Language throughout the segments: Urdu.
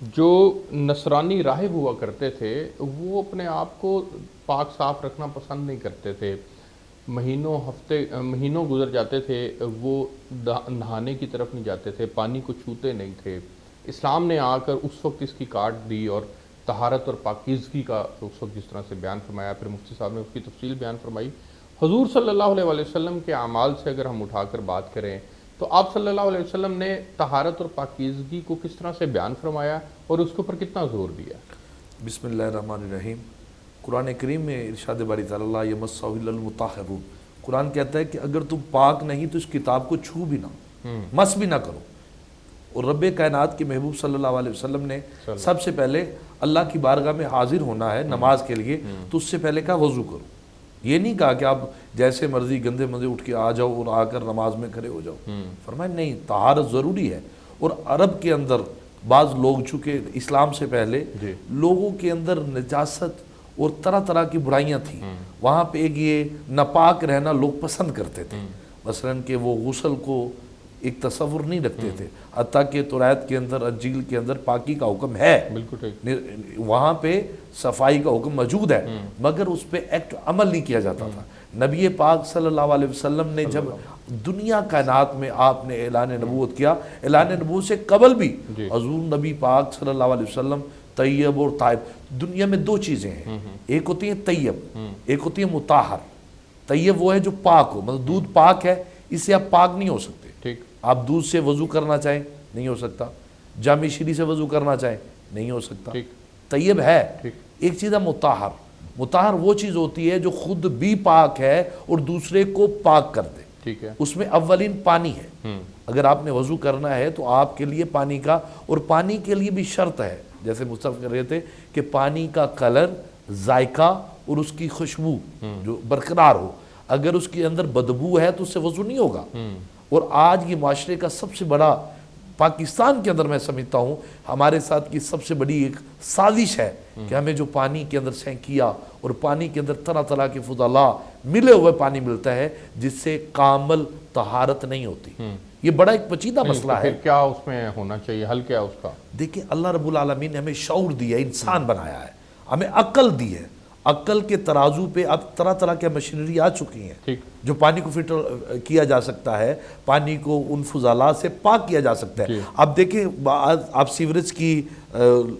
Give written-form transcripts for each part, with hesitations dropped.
جو نصرانی راہب ہوا کرتے تھے وہ اپنے آپ کو پاک صاف رکھنا پسند نہیں کرتے تھے، مہینوں گزر جاتے تھے، وہ نہانے کی طرف نہیں جاتے تھے، پانی کو چھوتے نہیں تھے۔ اسلام نے آ کر اس وقت اس کی کاٹ دی اور طہارت اور پاکیزگی کا اس وقت جس طرح سے بیان فرمایا، پھر مفتی صاحب نے اس کی تفصیل بیان فرمائی۔ حضور صلی اللہ علیہ وسلم کے اعمال سے اگر ہم اٹھا کر بات کریں تو آپ صلی اللہ علیہ وسلم نے طہارت اور پاکیزگی کو کس طرح سے بیان فرمایا اور اس کے اوپر کتنا زور دیا؟ بسم اللہ الرحمن الرحیم۔ قرآن کریم میں ارشاد باری تعالیٰ اللہ یمسہ الا المطہرون، قرآن کہتا ہے کہ اگر تم پاک نہیں تو اس کتاب کو چھو بھی نہ، مس بھی نہ کرو۔ اور رب کائنات کے محبوب صلی اللہ علیہ وسلم نے سب سے پہلے اللہ کی بارگاہ میں حاضر ہونا ہے نماز کے لیے، تو اس سے پہلے کہا وضو کرو۔ یہ نہیں کہا کہ آپ جیسے مرضی گندے مندے اٹھ کے آ جاؤ اور آ کر نماز میں کھڑے ہو جاؤ۔ فرمایا نہیں، طہارت ضروری ہے۔ اور عرب کے اندر بعض لوگ چونکہ اسلام سے پہلے لوگوں کے اندر نجاست اور طرح طرح کی برائیاں تھیں، وہاں پہ ایک یہ ناپاک رہنا لوگ پسند کرتے تھے، مثلاً کہ وہ غسل کو ایک تصور نہیں رکھتے تھے، حتیٰ کہ توریت کے اندر انجیل کے اندر پاکی کا حکم ہے، بالکل ٹھیک، وہاں پہ صفائی کا حکم موجود ہے، مگر اس پہ ایکٹ عمل نہیں کیا جاتا تھا۔ نبی پاک صلی اللہ علیہ وسلم نے جب دنیا کائنات میں آپ نے اعلان نبوت کیا، اعلان نبوت سے قبل بھی حضور نبی پاک صلی اللہ علیہ وسلم طیب اور طائب، دنیا میں دو چیزیں ہیں، ایک ہوتی ہے طیب، ایک ہوتی ہے مطہر۔ طیب وہ ہے جو پاک ہو، مطلب دودھ پاک ہے، اس سے آپ پاک نہیں ہو سکتے۔ ٹھیک، آپ دودھ سے وضو کرنا چاہیں نہیں ہو سکتا، جامع شری سے وضو کرنا چاہیں نہیں ہو سکتا۔ طیب ہے۔ ایک چیز ہے مطہر۔ مطہر وہ چیز ہوتی ہے جو خود بھی پاک ہے اور دوسرے کو پاک کر دے۔ ٹھیک ہے، اس میں اولین پانی ہے۔ اگر آپ نے وضو کرنا ہے تو آپ کے لیے پانی کا، اور پانی کے لیے بھی شرط ہے، جیسے مصطفیٰ کر رہے تھے کہ پانی کا کلر، ذائقہ اور اس کی خوشبو جو برقرار ہو۔ اگر اس کے اندر بدبو ہے تو اس سے وضو نہیں ہوگا۔ اور آج یہ معاشرے کا سب سے بڑا، پاکستان کے اندر میں سمجھتا ہوں ہمارے ساتھ کی سب سے بڑی ایک سازش ہے کہ ہمیں جو پانی کے اندر سینکیا اور پانی کے اندر طرح طرح کے فضلہ ملے ہوئے پانی ملتا ہے جس سے کامل طہارت نہیں ہوتی۔ یہ بڑا ایک پیچیدہ مسئلہ ہے۔ پھر کیا اس میں ہونا چاہیے، حل کیا اس کا؟ دیکھیں، اللہ رب العالمین نے ہمیں شعور دیا ہے، انسان بنایا ہے، ہمیں عقل دی ہے۔ عقل کے ترازو پہ اب طرح طرح کے مشینری آ چکی ہیں جو پانی کو فلٹر کیا جا سکتا ہے، پانی کو ان فضلات سے پاک کیا جا سکتا ہے۔ اب دیکھیں، آپ سیوریج کی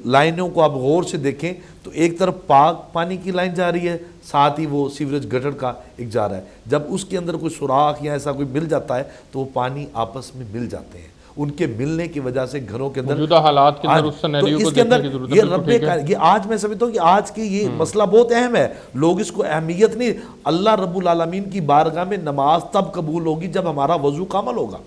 لائنوں کو آپ غور سے دیکھیں تو ایک طرف پاک پانی کی لائن جا رہی ہے، ساتھ ہی وہ سیوریج گٹر کا ایک جا رہا ہے۔ جب اس کے اندر کوئی سوراخ یا ایسا کوئی مل جاتا ہے تو وہ پانی آپس میں مل جاتے ہیں۔ ان کے ملنے کی وجہ سے گھروں کے اندر موجودہ حالات کے اندر اس سینیریو کو دیکھنے کی ضرورت ہے۔ یہ رب کا، یہ آج میں سمجھتا ہوں کہ آج کے یہ مسئلہ بہت اہم ہے، لوگ اس کو اہمیت نہیں۔ اللہ رب العالمین کی بارگاہ میں نماز تب قبول ہوگی جب ہمارا وضو کامل ہوگا۔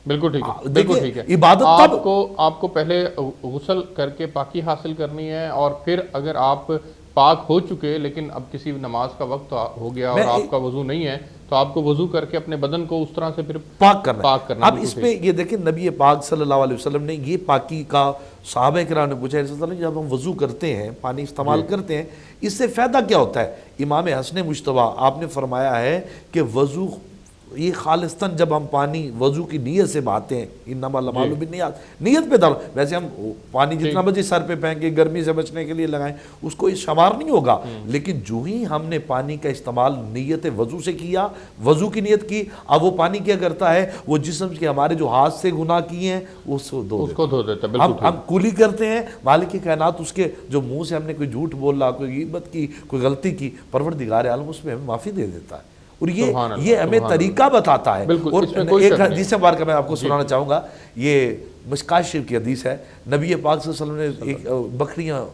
بالکل ٹھیک ہے، بالکل ٹھیک ہے۔ عبادت تب آپ کو پہلے غسل کر کے پاکی حاصل کرنی ہے، اور پھر اگر آپ پاک ہو چکے لیکن اب کسی نماز کا وقت ہو گیا اور آپ کا وضو نہیں ہے تو آپ کو وضو کر کے اپنے بدن کو اس طرح سے پھر پاک کرنا ہے۔ کرنا۔ اب اس پہ یہ دیکھیں، نبی پاک صلی اللہ علیہ وسلم نے یہ پاکی کا، صحابہ کرام نے پوچھا رسول اللہ جب ہم وضو کرتے ہیں، پانی استعمال کرتے ہیں، اس سے فائدہ کیا ہوتا ہے؟ امام حسن مجتبی آپ نے فرمایا ہے کہ وضو یہ خالصتاً جب ہم پانی وضو کی نیت سے بہاتے ہیں، انما الاعمال بالنیات، نیت پہ ڈالو۔ ویسے ہم پانی جتنا بچے سر پہ پھینکے گرمی سے بچنے کے لیے لگائیں، اس کو شمار نہیں ہوگا، لیکن جو ہی ہم نے پانی کا استعمال نیت وضو سے کیا، وضو کی نیت کی، اب وہ پانی کیا کرتا ہے، وہ جسم کے ہمارے جو ہاتھ سے گناہ کیے ہیں اس کو دھو دیتا ہے۔ ہم کلی کرتے ہیں، مالک کائنات اس کے جو منہ سے ہم نے کوئی جھوٹ بولا، کوئی غیبت کی، کوئی غلطی کی، پروردگار عالم اس میں ہمیں معافی دے دیتا ہے۔ اور یہ ہمیں طریقہ بتاتا ہے۔ اور ایک حدیث مبارکہ میں آپ کو سنانا چاہوں گا، یہ مشکوٰۃ شریف کی حدیث ہے۔ نبی پاک صلی اللہ علیہ وسلم نے ایک بکریاں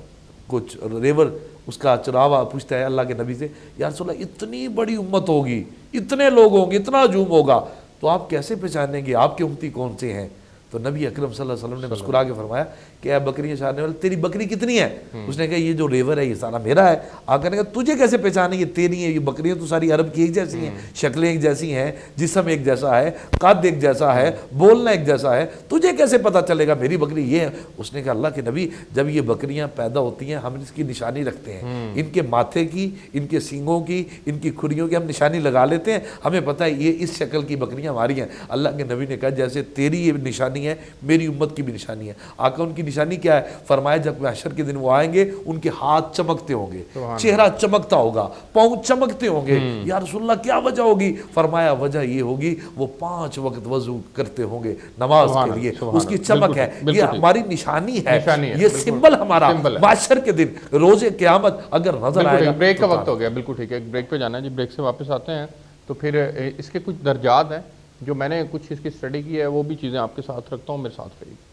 کچھ ریور اس کا چراوا پوچھتا ہے اللہ کے نبی سے، یا رسول اللہ اتنی بڑی امت ہوگی، اتنے لوگ ہوں گے، اتنا ہجوم ہوگا، تو آپ کیسے پہچانیں گے آپ کے امتی کون سے ہیں؟ تو نبی اکرم صلی اللہ علیہ وسلم نے مسکرا کے فرمایا کہ اے بکریاں چارنے والے، تیری بکری کتنی ہے؟ اس نے کہا یہ جو ریور ہے یہ سارا میرا ہے۔ آقا نے کہا تجھے کیسے پہچانے یہ تیری ہیں؟ یہ بکریاں تو ساری عرب کی ایک جیسی ہیں، شکلیں ایک جیسی ہیں، جسم ایک جیسا ہے، قد ایک جیسا ہے، بولنا ایک جیسا ہے، تجھے کیسے پتہ چلے گا میری بکری یہ ہے؟ اس نے کہا اللہ کے نبی جب یہ بکریاں پیدا ہوتی ہیں ہم اس کی نشانی رکھتے ہیں، ان کے ماتھے کی، ان کے سینگوں کی، ان کی کھریوں کی ہم نشانی لگا لیتے ہیں، ہمیں پتہ ہے یہ اس شکل کی بکریاں ہماری ہیں۔ اللہ کے نبی نے کہا جیسے تیری یہ نشانی ہے میری امت کی بھی نشانی ہے۔ آقا ان کی نشانی کیا ہے؟ فرمایا جب محشر کے دن وہ آئیں گے ان کے ہاتھ چمکتے ہوں گے، چہرہ چمکتا ہوگا، پاؤں چمکتے ہوں گے۔ یا رسول اللہ کیا وجہ ہوگی؟ فرمایا وجہ یہ ہوگی وہ 5 وقت وضو کرتے ہوں گے نماز کے لیے، اس کی چمک ہے۔ یہ ہماری نشانی ہے، یہ سمبل ہمارا محشر کے دن روز قیامت اگر نظر آئے گا۔ بریک کا وقت ہو گیا، بالکل ٹھیک ہے، ایک بریک پہ جانا ہے جی، بریک سے واپس آتے ہیں تو پھر اس کے کچھ درجات ہیں جو میں نے کچھ اس کی اسٹڈی کی ہے، وہ بھی چیزیں آپ کے ساتھ رکھتا ہوں، میرے ساتھ رہیے۔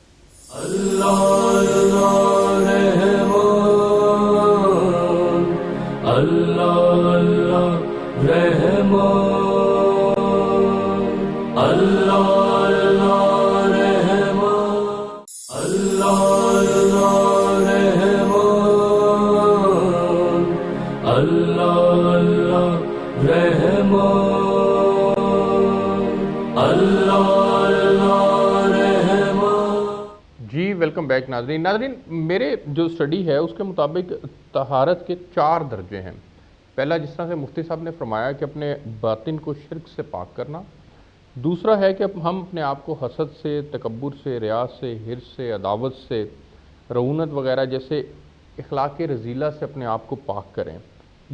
جی ویلکم بیک ناظرین میرے جو اسٹڈی ہے اس کے مطابق طہارت کے 4 درجے ہیں۔ پہلا جس طرح سے مفتی صاحب نے فرمایا کہ اپنے باطن کو شرک سے پاک کرنا، دوسرا ہے کہ ہم اپنے آپ کو حسد سے، تکبر سے، ریا سے، حرص سے، عداوت سے، رعونت وغیرہ جیسے اخلاق رذیلہ سے اپنے آپ کو پاک کریں۔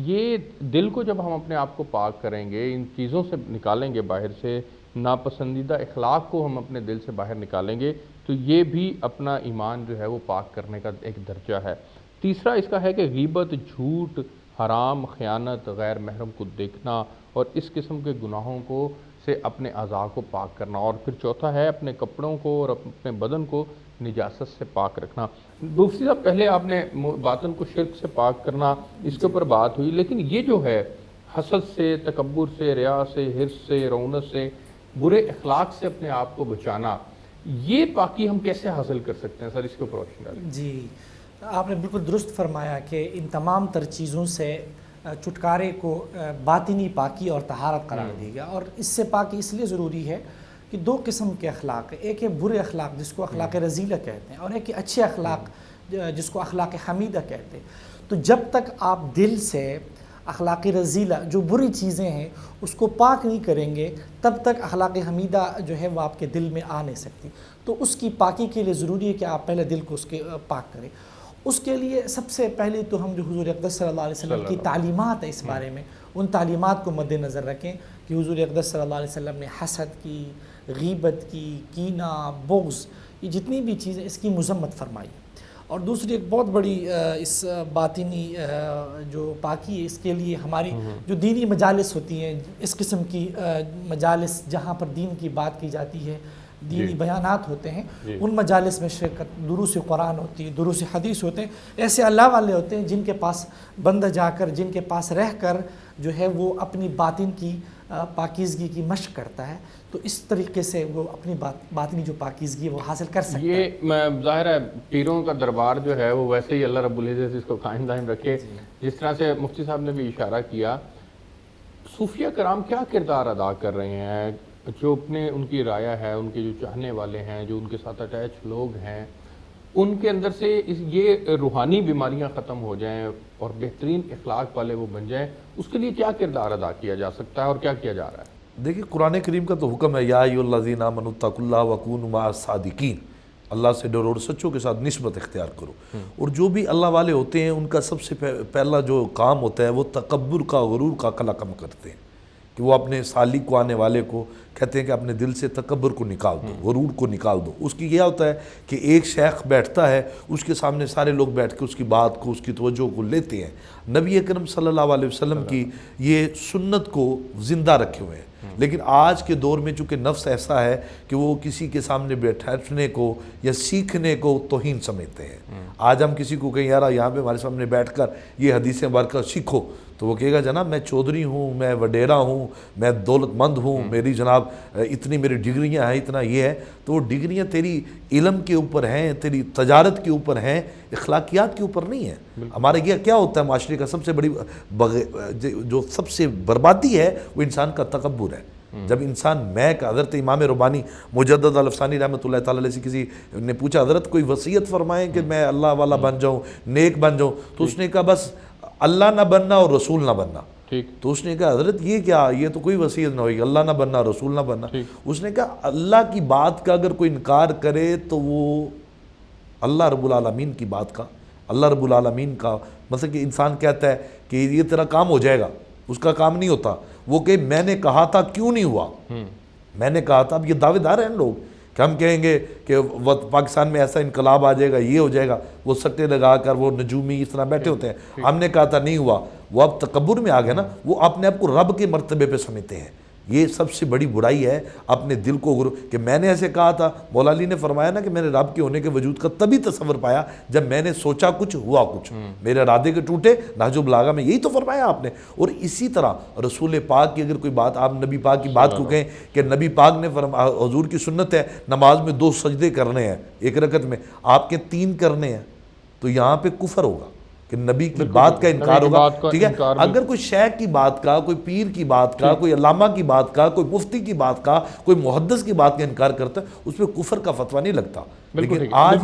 یہ دل کو جب ہم اپنے آپ کو پاک کریں گے، ان چیزوں سے نکالیں گے باہر سے، ناپسندیدہ اخلاق کو ہم اپنے دل سے باہر نکالیں گے تو یہ بھی اپنا ایمان جو ہے وہ پاک کرنے کا ایک درجہ ہے۔ تیسرا اس کا ہے کہ غیبت، جھوٹ، حرام، خیانت، غیر محرم کو دیکھنا اور اس قسم کے گناہوں کو سے اپنے اعضاء کو پاک کرنا، اور پھر چوتھا ہے اپنے کپڑوں کو اور اپنے بدن کو نجاست سے پاک رکھنا۔ مفتی صاحب پہلے آپ نے باطن کو شرک سے پاک کرنا اس کے اوپر بات ہوئی، لیکن یہ جو ہے حسد سے، تکبر سے، ریا سے، حرص سے، رعونت سے، برے اخلاق سے اپنے آپ کو بچانا، یہ پاکی ہم کیسے حاصل کر سکتے ہیں سر؟ اس کے اوپر روشنی ڈالیں۔ جی آپ نے بالکل درست فرمایا کہ ان تمام تر چیزوں سے چھٹکارے کو باطنی پاکی اور طہارت قرار دیا گیا، اور اس سے پاکی اس لیے ضروری ہے کہ 2 قسم کے اخلاق ہیں، ایک ہے برے اخلاق جس کو اخلاق رذیلہ کہتے ہیں، اور ایک ہے اچھے اخلاق جس کو اخلاق حمیدہ کہتے ہیں۔ تو جب تک آپ دل سے اخلاق رذیلہ جو بری چیزیں ہیں اس کو پاک نہیں کریں گے تب تک اخلاق حمیدہ جو ہے وہ آپ کے دل میں آ نہیں سکتی۔ تو اس کی پاکی کے لیے ضروری ہے کہ آپ پہلے دل کو اس کے پاک کریں۔ اس کے لیے سب سے پہلے تو ہم جو حضور اقدس صلی اللہ علیہ وسلم کی تعلیمات ہیں اس بارے میں، ان تعلیمات کو مد نظر رکھیں کہ حضور اقدس صلی اللہ علیہ وسلم نے حسد کی، غیبت کی، کینہ، بغض، یہ جتنی بھی چیزیں اس کی مذمت فرمائی۔ اور دوسری ایک بہت بڑی اس باطنی جو پاکی ہے، اس کے لیے ہماری جو دینی مجالس ہوتی ہیں، اس قسم کی مجالس جہاں پر دین کی بات کی جاتی ہے، دینی بیانات ہوتے ہیں، ان مجالس میں شرکت، دروس قرآن ہوتی ہے، دروس حدیث ہوتے ہیں، ایسے اللہ والے ہوتے ہیں جن کے پاس بندہ جا کر، جن کے پاس رہ کر جو ہے وہ اپنی باطن کی پاکیزگی کی مشق کرتا ہے، تو اس طریقے سے وہ اپنی باطنی جو پاکیزگی ہے وہ حاصل کر سکتا ہے۔ یہ ظاہر ہے پیروں کا دربار جو ہے وہ ویسے ہی اللہ رب العزت اس کو قائم دائم رکھے۔ جس طرح سے مفتی صاحب نے بھی اشارہ کیا، صوفیہ کرام کیا کردار ادا کر رہے ہیں؟ جو اپنے ان کی رایہ ہے، ان کے جو چاہنے والے ہیں، جو ان کے ساتھ اٹیچ لوگ ہیں، ان کے اندر سے یہ روحانی بیماریاں ختم ہو جائیں اور بہترین اخلاق والے وہ بن جائیں، اس کے لیے کیا کردار ادا کیا جا سکتا ہے اور کیا کیا جا رہا ہے؟ دیکھیے قرآن کریم کا تو حکم ہے، یا ایھا الذین آمنوا اتقوا اللہ وکونوا مع الصادقین، اللہ سے ڈرو اور سچوں کے ساتھ نسبت اختیار کرو۔ اور جو بھی اللہ والے ہوتے ہیں ان کا سب سے پہلا جو کام ہوتا ہے وہ تکبر کا، غرور کا قلع کم کرتے ہیں، کہ وہ اپنے سالک کو، آنے والے کو کہتے ہیں کہ اپنے دل سے تکبر کو نکال دو، غرور کو نکال دو۔ اس کی یہ ہوتا ہے کہ ایک شیخ بیٹھتا ہے، اس کے سامنے سارے لوگ بیٹھ کے اس کی بات کو، اس کی توجہ کو لیتے ہیں۔ نبی اکرم صلی اللہ علیہ وسلم کی یہ سنت کو زندہ رکھے ہوئے ہیں، لیکن آج کے دور میں چونکہ نفس ایسا ہے کہ وہ کسی کے سامنے بیٹھنے کو یا سیکھنے کو توہین سمجھتے ہیں۔ آج ہم کسی کو کہیں یار یہاں پہ ہمارے سامنے بیٹھ کر یہ حدیثیں پڑھ کر سیکھو، تو وہ کہے گا جناب میں چودھری ہوں، میں وڈیرا ہوں، میں دولت مند ہوں، میری جناب اتنی میری ڈگریاں ہیں، اتنا یہ ہے۔ تو وہ ڈگریاں تیری علم کے اوپر ہیں، تیری تجارت کے اوپر ہیں، اخلاقیات کے اوپر نہیں ہیں۔ ہمارے یہ کیا ہوتا ہے معاشرے کا سب سے بڑی جو سب سے بربادی ہے وہ انسان کا تکبر ہے۔ جب انسان میں کا، حضرت امام ربانی مجدد الافسانی رحمۃ اللہ تعالی علیہ سے کسی نے پوچھا حضرت کوئی وصیت فرمائیں کہ میں اللہ والا بن جاؤں، نیک بن جاؤں، تو اس نے کہا بس اللہ نہ بننا اور رسول نہ بننا۔ تو اس نے کہا حضرت یہ کیا، یہ تو کوئی وصیت نہ ہوئی، اللہ نہ بننا رسول نہ بننا۔ اس نے کہا اللہ کی بات کا اگر کوئی انکار کرے تو وہ اللہ رب العالمین کی بات کا، اللہ رب العالمین کا مثلا کہ انسان کہتا ہے کہ یہ تیرا کام ہو جائے گا، اس کا کام نہیں ہوتا، وہ کہ میں نے کہا تھا کیوں نہیں ہوا، میں نے کہا تھا. اب یہ دعوے دار ہیں لوگ کہ ہم کہیں گے کہ پاکستان میں ایسا انقلاب آ جائے گا، یہ ہو جائے گا، وہ سٹے لگا کر وہ نجومی اس طرح بیٹھے ہوتے ہیں. ہم نے کہا تھا نہیں ہوا، وہ اب تکبر میں آ گئے نا، وہ اپنے آپ کو رب کے مرتبے پہ سمجھتے ہیں. یہ سب سے بڑی برائی ہے اپنے دل کو کہ میں نے ایسے کہا تھا. مولا علی نے فرمایا نا کہ میں نے رب کے ہونے کے وجود کا تبھی تصور پایا جب میں نے سوچا کچھ ہوا کچھ، میرے ارادے کے ٹوٹے. نہج البلاغہ میں یہی تو فرمایا آپ نے. اور اسی طرح رسول پاک کی اگر کوئی بات، آپ نبی پاک کی بات کو کہیں کہ نبی پاک نے حضور کی سنت ہے نماز میں 2 سجدے کرنے ہیں ایک رکعت میں، آپ کے 3 کرنے ہیں، تو یہاں پہ کفر ہوگا کہ نبی کی بات کا انکار ہوگا. ٹھیک ہے، اگر کوئی شیخ کی بات کا، کوئی پیر کی بات کا، کوئی علامہ کی بات کا، کوئی مفتی کی بات کا، کوئی محدث کی بات کا انکار کرتا ہے، اس پہ کفر کا فتویٰ نہیں لگتا. لیکن آج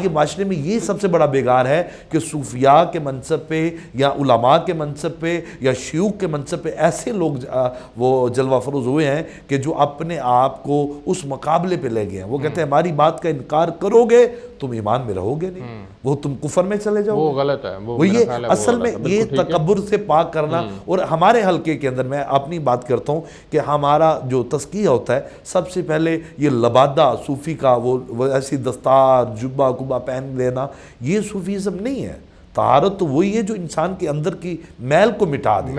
یہ معاشرے میں یہ سب سے بڑا بیگار ہے کہ صوفیاء کے منصب پہ یا علماء کے منصب پہ یا شیوخ کے منصب پہ ایسے لوگ وہ جلوہ فروز ہوئے ہیں کہ جو اپنے آپ کو اس مقابلے پہ لے گئے ہیں. وہ کہتے ہیں ہماری بات کا انکار کرو گے تم ایمان میں رہو گے نہیں، وہ تم کفر میں چلے جاؤ. وہ غلط ہے. وہ یہ اصل میں یہ تکبر سے پاک کرنا. اور ہمارے حلقے کے اندر میں اپنی بات کرتا ہوں کہ ہمارا جو تزکیہ ہوتا ہے، سب سے پہلے یہ لبادہ صوفی کا وہ ایسی دستار جبہ کبہ پہن لینا، یہ صوفیزم نہیں ہے. طہارت تو وہی ہے جو انسان کے اندر کی میل کو مٹا دے.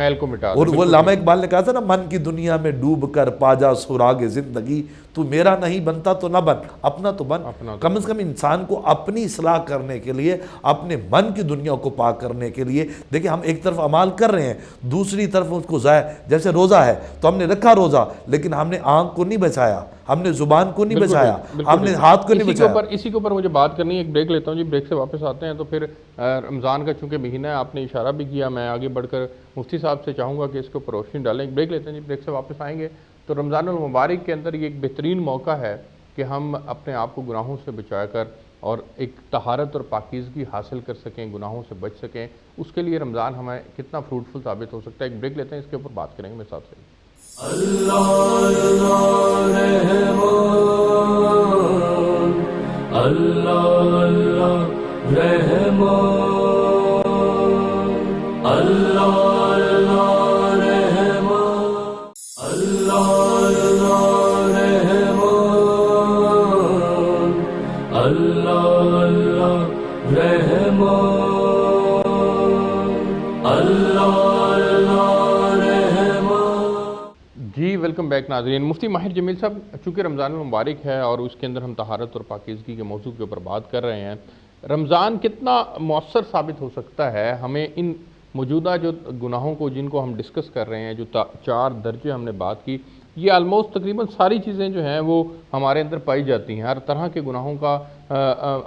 اور وہ علامہ اقبال نے کہا تھا نا، من کی دنیا میں ڈوب کر پا جا سراغ زندگی، تو میرا نہیں بنتا تو نہ بن، اپنا تو بن. کم از کم انسان کو اپنی اصلاح کرنے کے لیے، اپنے من کی دنیا کو پاک کرنے کے لیے، دیکھیں ہم ایک طرف اعمال کر رہے ہیں، دوسری طرف اس کو ضائع. جیسے روزہ ہے تو ہم نے رکھا روزہ، لیکن ہم نے آنکھ کو نہیں بچایا، ہم نے زبان کو نہیں بچایا، ہم نے ہاتھ کو نہیں بچایا. اسی کے اوپر مجھے بات کرنی ہے. ایک بریک لیتا ہوں جی، بریک سے واپس آتے ہیں. تو پھر رمضان کا چونکہ مہینہ ہے، آپ نے اشارہ بھی کیا، میں آگے بڑھ کر مفتی صاحب سے چاہوں گا کہ اس کے اوپر روشنی ڈالیں. ایک بریک لیتے ہیں جی، بریک سے واپس آئیں گے. تو رمضان المبارک کے اندر یہ ایک بہترین موقع ہے کہ ہم اپنے آپ کو گناہوں سے بچا کر اور ایک طہارت اور پاکیزگی حاصل کر سکیں، گناہوں سے بچ سکیں. اس کے لیے رمضان ہمیں کتنا فروٹفل ثابت ہو سکتا ہے. ایک بریک لیتے ہیں، اس کے اوپر بات کریں گے میرے ساتھ سے. اللہ اللہ رحمان، اللہ اللہ رحمان، اللہ اللہ رحمان، اللہ اللہ رحمان، اللہ جی ویلکم بیک ناظرین. مفتی ماہر جمیل صاحب، چونکہ رمضان المبارک ہے اور اس کے اندر ہم طہارت اور پاکیزگی کے موضوع کے اوپر بات کر رہے ہیں، رمضان کتنا مؤثر ثابت ہو سکتا ہے ہمیں ان موجودہ جو گناہوں کو جن کو ہم ڈسکس کر رہے ہیں، جو 4 درجے ہم نے بات کی، یہ آلموسٹ تقریباً ساری چیزیں جو ہیں وہ ہمارے اندر پائی جاتی ہیں. ہر طرح کے گناہوں کا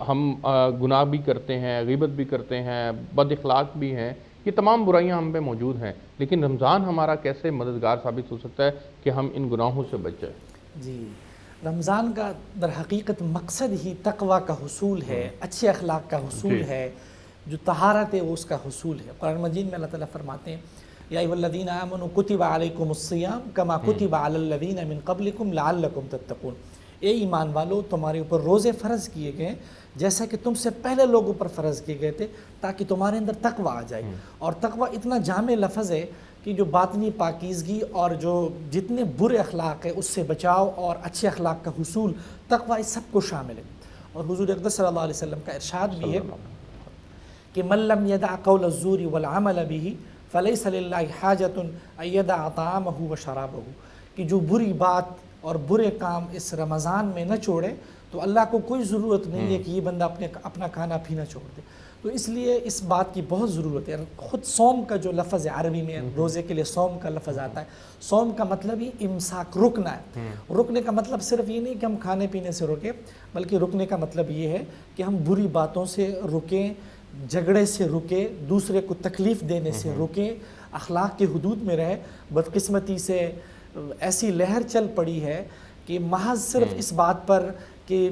ہم گناہ بھی کرتے ہیں، غیبت بھی کرتے ہیں، بد اخلاق بھی ہیں، یہ تمام برائیاں ہم پہ موجود ہیں. لیکن رمضان ہمارا کیسے مددگار ثابت ہو سکتا ہے کہ ہم ان گناہوں سے بچ جائیں؟ جی، رمضان کا در حقیقت مقصد ہی تقوی کا حصول ہے، اچھے اخلاق کا حصول ہے. جو طہارت ہے وہ اس کا حصول ہے. قرآن مجید میں اللہ تعالیٰ فرماتے ہیں یا ایھا الذین آمنوا کتب علیکم الصیام کما کتب علی الذین من قبلکم لعلکم تتقون. اے ایمان والو، تمہارے اوپر روزے فرض کیے گئے جیسا کہ تم سے پہلے لوگوں پر فرض کیے گئے تھے تاکہ تمہارے اندر تقوی آ جائے. اور تقوی اتنا جامع لفظ ہے کہ جو باطنی پاکیزگی اور جو جتنے برے اخلاق ہیں اس سے بچاؤ اور اچھے اخلاق کا حصول، تقوی اس سب کو شامل ہے. اور حضور اقدس صلی اللہ علیہ وسلم کا ارشاد بھی ہے کہ من لم يدع قول الزور والعمل به فليس لله حاجة ان يدع طعامه وشرابه. کہ جو بری بات اور برے کام اس رمضان میں نہ چھوڑے تو اللہ کو کوئی ضرورت نہیں ہے کہ یہ بندہ اپنا کھانا پینا چھوڑ دے. تو اس لیے اس بات کی بہت ضرورت ہے. خود صوم کا جو لفظ ہے عربی میں، روزے کے لیے صوم کا لفظ آتا ہے. صوم کا مطلب ہی امساک، رکنا ہے. رکنے کا مطلب صرف یہ نہیں کہ ہم کھانے پینے سے رکیں، بلکہ رکنے کا مطلب یہ ہے کہ ہم بری باتوں سے رکیں، جھگڑے سے رکیں، دوسرے کو تکلیف دینے سے رکیں، اخلاق کے حدود میں رہے. بدقسمتی سے ایسی لہر چل پڑی ہے کہ محض صرف اس بات پر کہ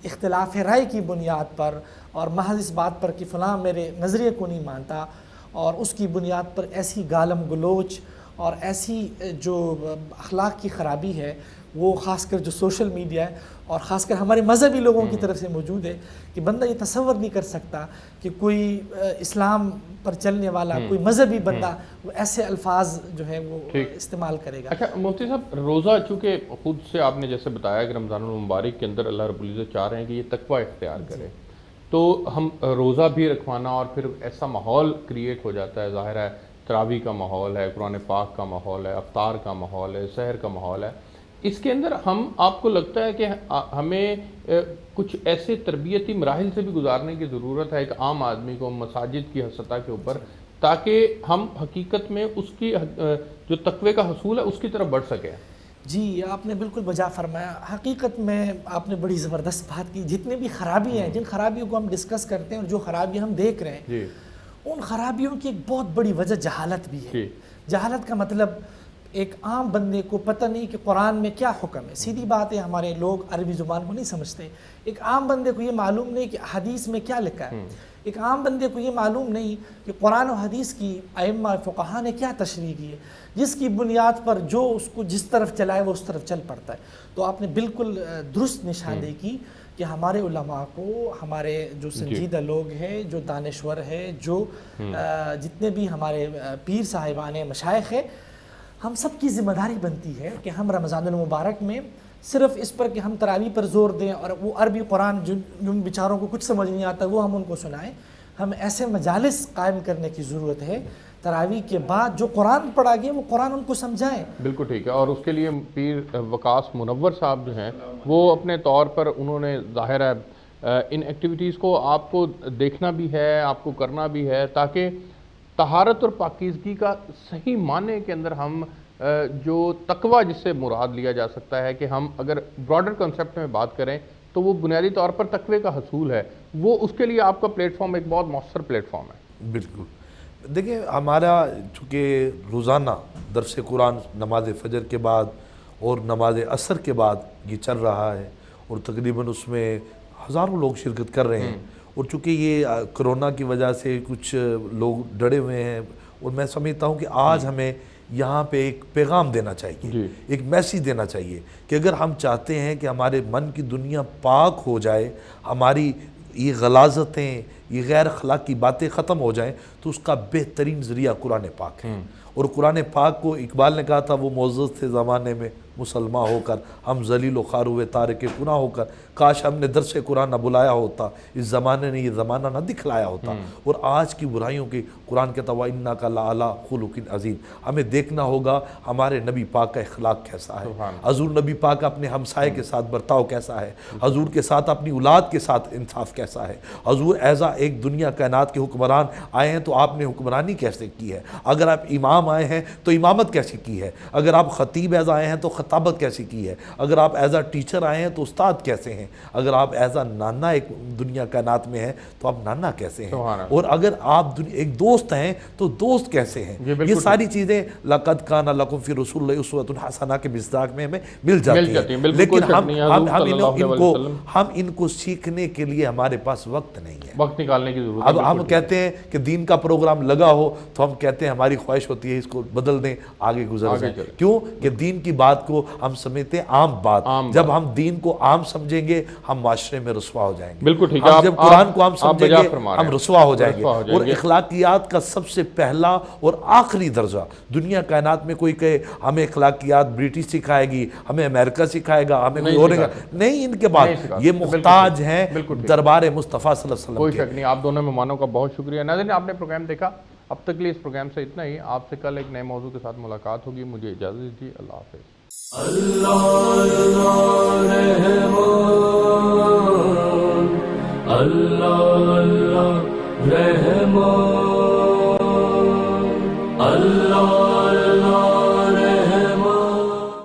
اختلاف رائے کی بنیاد پر اور محض اس بات پر کہ فلاں میرے نظریے کو نہیں مانتا، اور اس کی بنیاد پر ایسی گالم گلوچ اور ایسی جو اخلاق کی خرابی ہے وہ خاص کر جو سوشل میڈیا ہے اور خاص کر ہمارے مذہبی لوگوں کی طرف سے موجود ہے کہ بندہ یہ تصور نہیں کر سکتا کہ کوئی اسلام پر چلنے والا کوئی مذہبی بندہ وہ ایسے الفاظ جو ہے وہ استعمال کرے گا۔ اچھا مفتی صاحب، روزہ چونکہ خود سے آپ نے جیسے بتایا کہ رمضان المبارک کے اندر اللہ رب العزت چاہ رہے ہیں کہ یہ تقوی اختیار کرے، تو ہم روزہ بھی رکھوانا اور پھر ایسا ماحول کریٹ ہو جاتا ہے، ظاہر ہے تراویح کا ماحول ہے، قرآن پاک کا ماحول ہے، افطار کا ماحول ہے، سحر کا ماحول ہے، اس کے اندر آپ کو لگتا ہے کہ ہمیں کچھ ایسے تربیتی مراحل سے بھی گزارنے کی ضرورت ہے ایک عام آدمی کو مساجد کی سطح کے اوپر، تاکہ ہم حقیقت میں اس کی جو تقوی کا حصول ہے اس کی طرف بڑھ سکیں؟ جی آپ نے بالکل بجا فرمایا۔ حقیقت میں آپ نے بڑی زبردست بات کی۔ جتنی بھی خرابی ہیں، جن خرابیوں کو ہم ڈسکس کرتے ہیں اور جو خرابیاں ہم دیکھ رہے ہیں، ان خرابیوں کی ایک بہت بڑی وجہ جہالت بھی ہے۔ جہالت کا مطلب ایک عام بندے کو پتہ نہیں کہ قرآن میں کیا حکم ہے۔ سیدھی بات ہے، ہمارے لوگ عربی زبان کو نہیں سمجھتے۔ ایک عام بندے کو یہ معلوم نہیں کہ حدیث میں کیا لکھا ہے۔ ایک عام بندے کو یہ معلوم نہیں کہ قرآن و حدیث کی ائمہ فقہا نے کیا تشریح کی ہے، جس کی بنیاد پر جو اس کو جس طرف چلائے وہ اس طرف چل پڑتا ہے۔ تو آپ نے بالکل درست نشاندہی کی کہ ہمارے علماء کو، ہمارے جو سنجیدہ لوگ ہیں، جو دانشور ہیں، جو جتنے بھی ہمارے پیر صاحبان ہیں، مشائخ ہیں، ہم سب کی ذمہ داری بنتی ہے کہ ہم رمضان المبارک میں صرف اس پر کہ ہم تراویح پر زور دیں اور وہ عربی قرآن جن بیچاروں کو کچھ سمجھ نہیں آتا وہ ہم ان کو سنائیں۔ ہم ایسے مجالس قائم کرنے کی ضرورت ہے تراویح کے بعد جو قرآن پڑھا گیا وہ قرآن ان کو سمجھائیں۔ بالکل ٹھیک ہے، اور اس کے لیے پیر وقاص منور صاحب جو ہیں وہ اپنے طور پر انہوں نے ظاہر ہے ان ایکٹیویٹیز کو آپ کو دیکھنا بھی ہے، آپ کو کرنا بھی ہے، تاکہ طہارت اور پاکیزگی کا صحیح معنی کے اندر ہم جو تقوی جس سے مراد لیا جا سکتا ہے کہ ہم اگر براڈر کنسیپٹ میں بات کریں تو وہ بنیادی طور پر تقوی کا حصول ہے، وہ اس کے لیے آپ کا پلیٹ فارم ایک بہت مؤثر پلیٹ فارم ہے۔ بالکل دیکھیں، ہمارا چونکہ روزانہ درس قرآن نماز فجر کے بعد اور نماز عصر کے بعد یہ چل رہا ہے اور تقریباً اس میں ہزاروں لوگ شرکت کر رہے ہیں، اور چونکہ یہ کرونا کی وجہ سے کچھ لوگ ڈرے ہوئے ہیں، اور میں سمجھتا ہوں کہ آج ہمیں یہاں پہ ایک پیغام دینا چاہیے، ایک میسیج دینا چاہیے کہ اگر ہم چاہتے ہیں کہ ہمارے من کی دنیا پاک ہو جائے، ہماری یہ غلاظتیں، یہ غیر اخلاقی باتیں ختم ہو جائیں، تو اس کا بہترین ذریعہ قرآن پاک ہے۔ اور قرآن پاک کو اقبال نے کہا تھا، وہ معزز تھے زمانے میں مسلمان ہو کر، ہم ذلیل و خوار ہوئے تارک گناہ ہو کر، کاش ہم نے درس قرآن نہ بلایا ہوتا، اس زمانے نے یہ زمانہ نہ دکھلایا ہوتا۔ اور آج کی برائیوں کی قرآن کہتا ہے وَإِنَّكَ لَعَلَىٰ خُلُقٍ عَظِيمٍ، ہمیں دیکھنا ہوگا ہمارے نبی پاک کا اخلاق کیسا ہے، حضور نبی پاک اپنے ہمسائے کے ساتھ برتاؤ کیسا ہے، حضور کے ساتھ اپنی اولاد کے ساتھ انصاف کیسا ہے، حضور ایزا ایک دنیا کائنات کے حکمران آئے ہیں تو آپ نے حکمرانی کیسے کی ہے، اگر آپ امام آئے ہیں تو امامت کیسی کی ہے، اگر آپ خطیب ایزا آئے ہیں تو خطابت کیسی کی ہے، اگر آپ ایزا ٹیچر آئے ہیں تو استاد کیسے ہیں، اگر آپ ایزا نانا ایک دنیا کائنات میں ہیں تو آپ نانا کیسے ہیں، اور اگر آپ ایک دوست ہیں تو دوست کیسے ہیں۔ یہ ساری چیزیں لَقَدْ كَانَ لَكُمْ فِي رَسُولِ اللَّهِ أُسْوَةٌ حَسَنَةٌ کے مصداق میں ہمیں مل جاتی ہیں، لیکن ہم ان کو سیکھنے کے لیے ہمارے پاس وقت نہیں ہے، وقت نکالنے کی ضرورت ہے۔ اب ہم کہتے ہیں کہ دین کا پروگرام لگا ہو تو ہم کہتے ہیں ہماری خواہش ہوتی ہے اس کو بدل دیں، آگے گزر جائیں، کیوں کہ دین کی بات کو ہم سمجھتے ہیں عام بات، جب ہم دین کو عام سمجھیں گے ہم معاشرے میں رسوا ہو جائیں گے، بالکل ٹھیک ہے، ہم جب قرآن کو عام سمجھیں گے ہم رسوا ہو جائیں گے، اور اور اخلاقیات کا سب سے پہلا اور آخری درجہ دنیا کائنات میں کوئی کہے ہمیں اخلاقیات برٹش سکھائے گی، ہمیں امریکہ سکھائے گا، ہمیں کوئی اور نہیں، ان کے بعد یہ محتاج ہیں دربار مصطفیٰ صلی اللہ علیہ وسلم کوئی شک نہیں۔ آپ دونوں مہمانوں کا بہت شکریہ۔ ناظرین، آپ نے پروگرام دیکھا، اب تک کے لیے اس پروگرام سے اتنا ہی، آپ سے کل ایک نئے موضوع کے ساتھ ملاقات ہوگی، مجھے اجازت دیجیے، اللہ حافظ۔ اللہ رحمان، اللہ